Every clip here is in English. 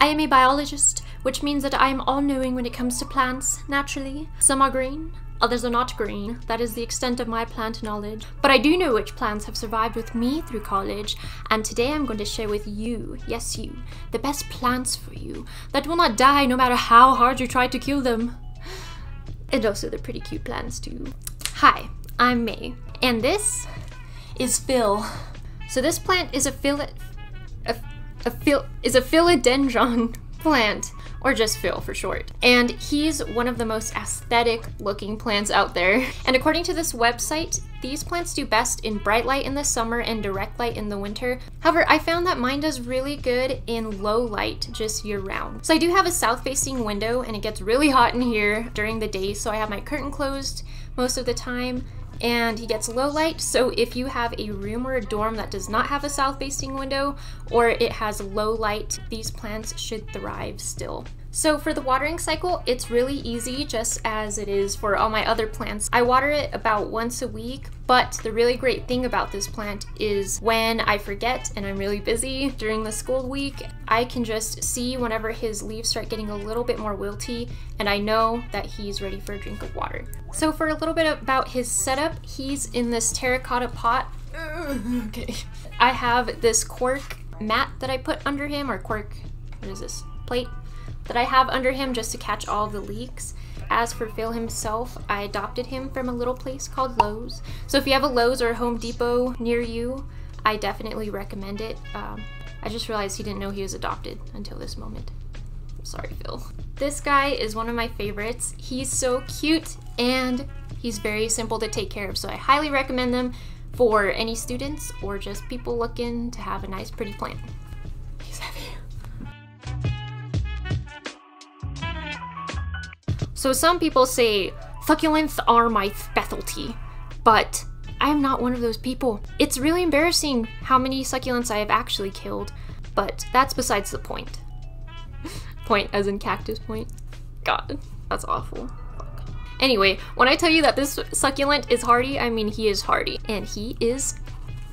I am a biologist, which means that I am all-knowing when it comes to plants, naturally. Some are green, others are not green. That is the extent of my plant knowledge. But I do know which plants have survived with me through college, and today I'm going to share with you, yes you, the best plants for you that will not die no matter how hard you try to kill them. And also the pretty cute plants too. Hi, I'm May, and this is Phil. So this plant is a Philodendron plant, or just Phil for short. And he's one of the most aesthetic looking plants out there. And according to this website, these plants do best in bright light in the summer and direct light in the winter. However, I found that mine does really good in low light just year round. So I do have a south facing window and it gets really hot in here during the day, so I have my curtain closed most of the time. And he gets low light, so if you have a room or a dorm that does not have a south facing window or it has low light, these plants should thrive still. So for the watering cycle, it's really easy, just as it is for all my other plants. I water it about once a week, but the really great thing about this plant is when I forget and I'm really busy during the school week, I can just see whenever his leaves start getting a little bit more wilty, and I know that he's ready for a drink of water. So for a little bit about his setup, he's in this terracotta pot. Okay. I have this cork mat that I put under him, or cork, what is this, plate? That I have under him just to catch all of the leaks. As for Phil himself, I adopted him from a little place called Lowe's. So if you have a Lowe's or a Home Depot near you, I definitely recommend it. I just realized he didn't know he was adopted until this moment. Sorry, Phil. This guy is one of my favorites. He's so cute and he's very simple to take care of, so I highly recommend them for any students or just people looking to have a nice pretty plant. He's heavy. So some people say succulents are my specialty, but I am not one of those people. It's really embarrassing how many succulents I have actually killed, but that's besides the point. Point as in cactus point. God, that's awful. Fuck. Anyway, when I tell you that this succulent is hardy, I mean he is hardy, and he is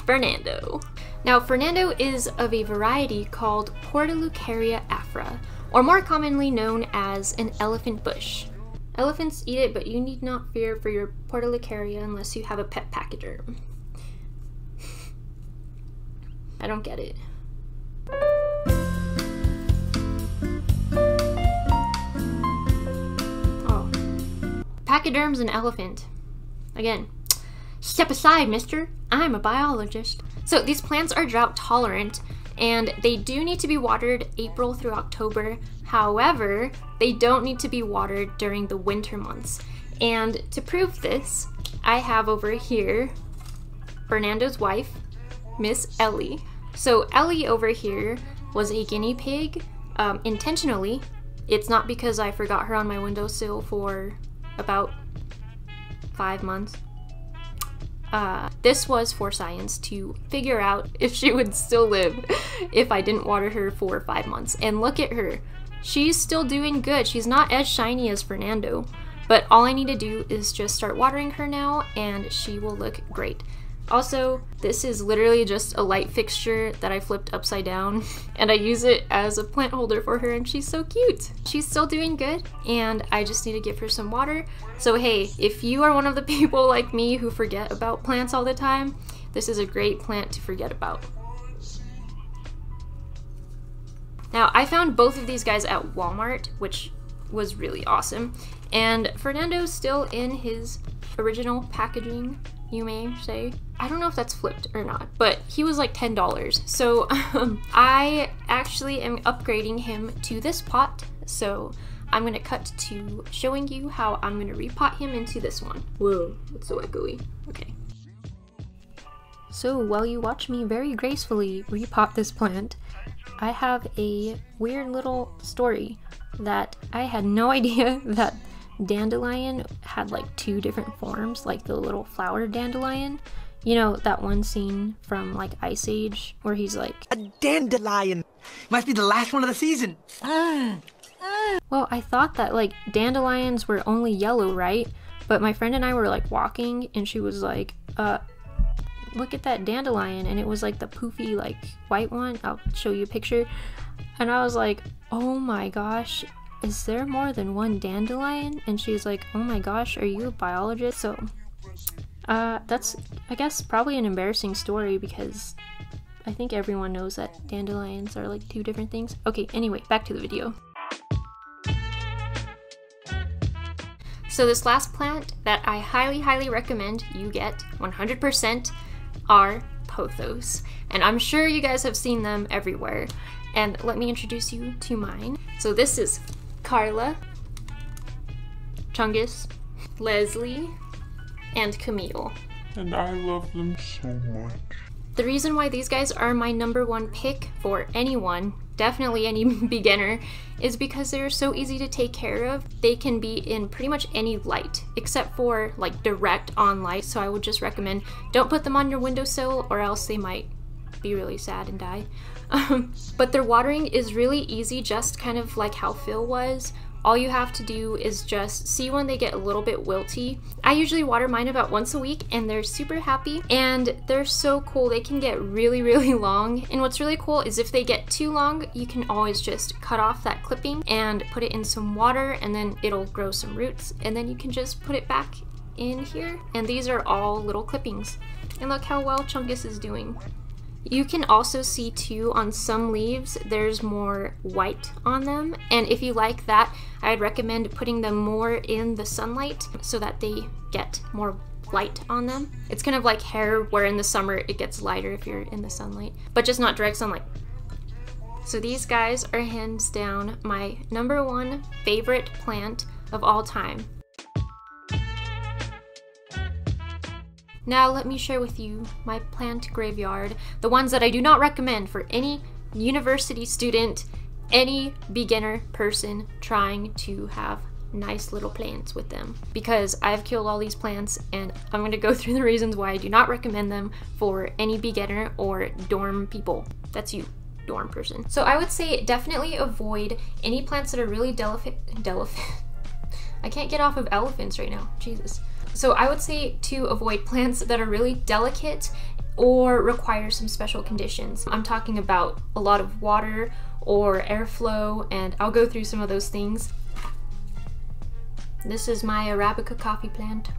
Fernando. Now, Fernando is of a variety called Portulacaria afra, or more commonly known as an elephant bush. Elephants eat it, but you need not fear for your Portulacaria unless you have a pet pachyderm. I don't get it. Oh. Pachyderm's an elephant. Again, step aside, mister. I'm a biologist. So these plants are drought tolerant, and they do need to be watered April through October. However, they don't need to be watered during the winter months. And to prove this, I have over here Fernando's wife, Miss Ellie. So Ellie over here was a guinea pig, intentionally. It's not because I forgot her on my windowsill for about 5 months. This was for science to figure out if she would still live if I didn't water her for 5 months. And look at her. She's still doing good. She's not as shiny as Fernando, but all I need to do is just start watering her now and she will look great. Also, this is literally just a light fixture that I flipped upside down, and I use it as a plant holder for her, and she's so cute. She's still doing good, and I just need to give her some water. So hey, if you are one of the people like me who forget about plants all the time, this is a great plant to forget about. Now, I found both of these guys at Walmart, which was really awesome, and Fernando's still in his original packaging, you may say. I don't know if that's flipped or not, but he was like $10. So I actually am upgrading him to this pot. So I'm gonna cut to showing you how I'm gonna repot him into this one. Whoa, it's so echoey. Okay. So while you watch me very gracefully repot this plant, I have a weird little story that I had no idea that dandelion had like 2 different forms, like the little flower dandelion. You know, that one scene from like Ice Age where he's like, a dandelion! Must be the last one of the season! Well, I thought that like dandelions were only yellow, right? But my friend and I were like walking and she was like, look at that dandelion, and it was like the poofy like white one. I'll show you a picture. And I was like, oh my gosh, is there more than one dandelion? And she's like, oh my gosh, are you a biologist? So that's, I guess, probably an embarrassing story because I think everyone knows that dandelions are like two different things. Okay, anyway, back to the video. So this last plant that I highly recommend you get 100% are Pothos. And I'm sure you guys have seen them everywhere. And let me introduce you to mine. So this is Carla, Chungus, Leslie, and Camille. And I love them so much. The reason why these guys are my #1 pick for anyone, definitely any beginner, is because they're so easy to take care of. They can be in pretty much any light, except for like direct on light, so I would just recommend don't put them on your windowsill or else they might be really sad and die. But their watering is really easy, just kind of like how Phil was. All you have to do is just see when they get a little bit wilty. I usually water mine about once a week and they're super happy and they're so cool. They can get really long, and what's really cool is if they get too long, you can always just cut off that clipping and put it in some water and then it'll grow some roots, and then you can just put it back in here. And these are all little clippings. And look how well Chungus is doing. You can also see too on some leaves there's more white on them, and if you like that, I'd recommend putting them more in the sunlight so that they get more light on them. It's kind of like hair where in the summer it gets lighter if you're in the sunlight, but just not direct sunlight. So these guys are hands down my #1 favorite plant of all time. Now let me share with you my plant graveyard, the ones that I do not recommend for any university student, any beginner person trying to have nice little plants with them, because I've killed all these plants and I'm going to go through the reasons why I do not recommend them for any beginner or dorm people. That's you, dorm person. So I would say definitely avoid any plants that are really delicate. I can't get off of elephants right now, Jesus. So I would say to avoid plants that are really delicate or require some special conditions. I'm talking about a lot of water or airflow, and I'll go through some of those things. This is my arabica coffee plant.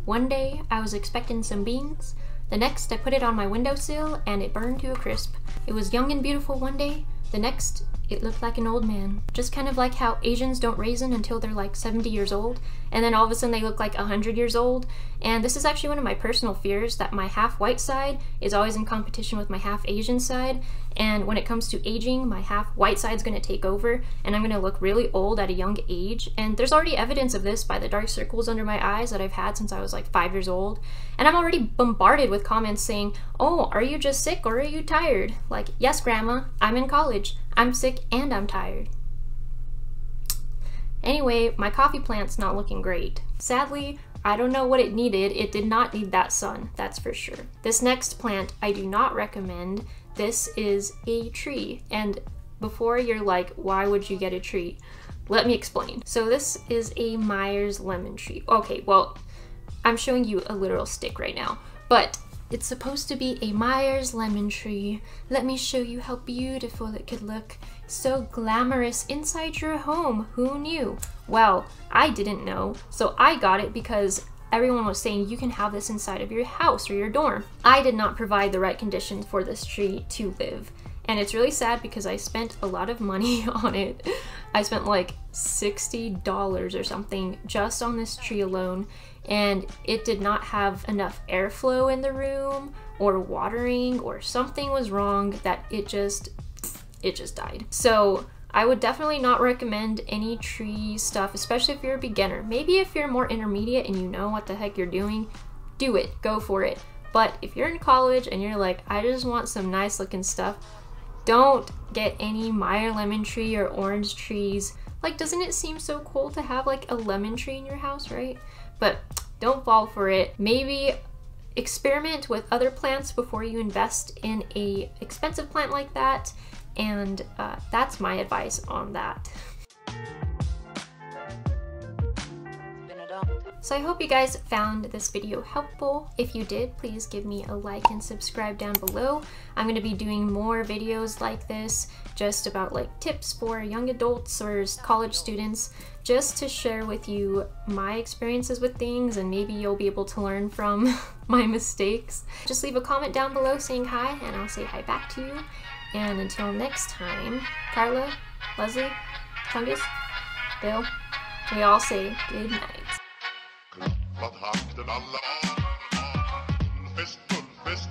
One day I was expecting some beans. The next I put it on my windowsill and it burned to a crisp. It was young and beautiful one day. The next it looked like an old man. Just kind of like how Asians don't raisin until they're like 70 years old, and then all of a sudden they look like 100 years old. And this is actually one of my personal fears, that my half white side is always in competition with my half Asian side, and when it comes to aging, my half white side is going to take over and I'm going to look really old at a young age. And there's already evidence of this by the dark circles under my eyes that I've had since I was like 5 years old, and I'm already bombarded with comments saying, oh, are you just sick or are you tired? Like, yes grandma, I'm in college, I'm sick and I'm tired. Anyway, my coffee plant's not looking great. Sadly, I don't know what it needed. It did not need that sun, that's for sure. This next plant I do not recommend. This is a tree, and before you're like, why would you get a tree? Let me explain. So this is a Myers lemon tree. Okay, well, I'm showing you a literal stick right now, but it's supposed to be a Myers lemon tree. Let me show you how beautiful it could look. So glamorous inside your home. Who knew? Well, I didn't know, so I got it because everyone was saying you can have this inside of your house or your dorm. I did not provide the right conditions for this tree to live. And it's really sad because I spent a lot of money on it. I spent like $60 or something just on this tree alone, and it did not have enough airflow in the room or watering, or something was wrong that it just died. So I would definitely not recommend any tree stuff, especially if you're a beginner. Maybe if you're more intermediate and you know what the heck you're doing, do it, go for it. But if you're in college and you're like, I just want some nice looking stuff, don't get any Meyer lemon tree or orange trees. Like, doesn't it seem so cool to have like a lemon tree in your house, right? But don't fall for it. Maybe experiment with other plants before you invest in a expensive plant like that. And that's my advice on that. So I hope you guys found this video helpful. If you did, please give me a like and subscribe down below. I'm going to be doing more videos like this, just about like tips for young adults or college students, just to share with you my experiences with things, and maybe you'll be able to learn from my mistakes. Just leave a comment down below saying hi, and I'll say hi back to you. And until next time, Carla, Leslie, Chungus, Bill, we all say good night. Vad hakten alla, fest, full fest,